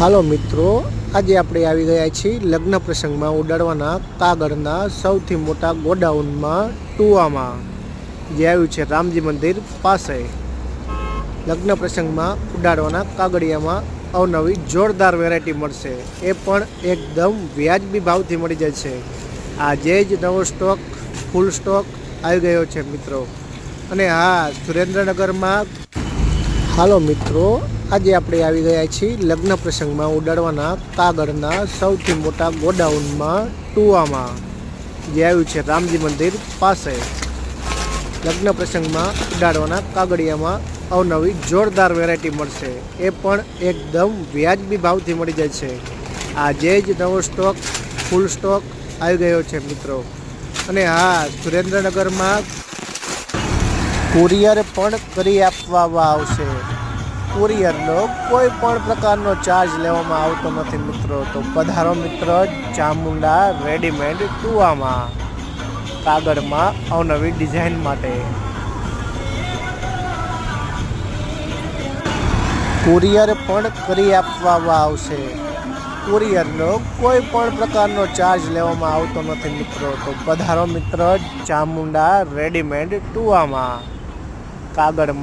હાલો મિત્રો, આજે આપણે આવી ગયા છીએ લગ્ન પ્રસંગમાં ઉડાડવાના કાગળના સૌથી મોટા ગોડાઉનમાં ટુવામાં, જે આવ્યું છે રામજી મંદિર પાસે. લગ્ન પ્રસંગમાં ઉડાડવાના કાગળિયામાં અવનવી જોરદાર વેરાયટી મળશે, એ પણ એકદમ વ્યાજબી ભાવથી મળી જાય છે. આજે જ નવો સ્ટોક, ફૂલ સ્ટોક આવી ગયો છે મિત્રો. અને હા, સુરેન્દ્રનગરમાં હાલો મિત્રો, આજે આપણે આવી ગયા છીએ લગ્ન પ્રસંગમાં ઉડાડવાના કાગળના સૌથી મોટા ગોડાઉનમાં ટુવામાં, જે આવ્યું છે રામજી મંદિર પાસે. લગ્ન પ્રસંગમાં ઉડાડવાના કાગળિયામાં અવનવી જોરદાર વેરાયટી મળશે, એ પણ એકદમ વ્યાજબી ભાવથી મળી જાય છે. આજે જ નવો સ્ટોક, ફૂલ સ્ટોક આવી ગયો છે મિત્રો. અને હા, સુરેન્દ્રનગરમાં કુરિયર પણ કરી આપવામાં આવશે. કુરિયરનો કોઈ પણ પ્રકારનો ચાર્જ લેવામાં આવતો નથી મિત્રો. તો પધારો મિત્રો ચામુંડા રેડીમેડ ટુવામાં, કાગળમાં અવનવી ડિઝાઇન માટે. કુરિયર પણ કરી આપવામાં આવશે. કુરિયરનો કોઈ પણ પ્રકારનો ચાર્જ લેવામાં આવતો નથી મિત્રો. તો પધારો મિત્રો ચામુંડા રેડીમેડ ટુવામાં, કાગળમાં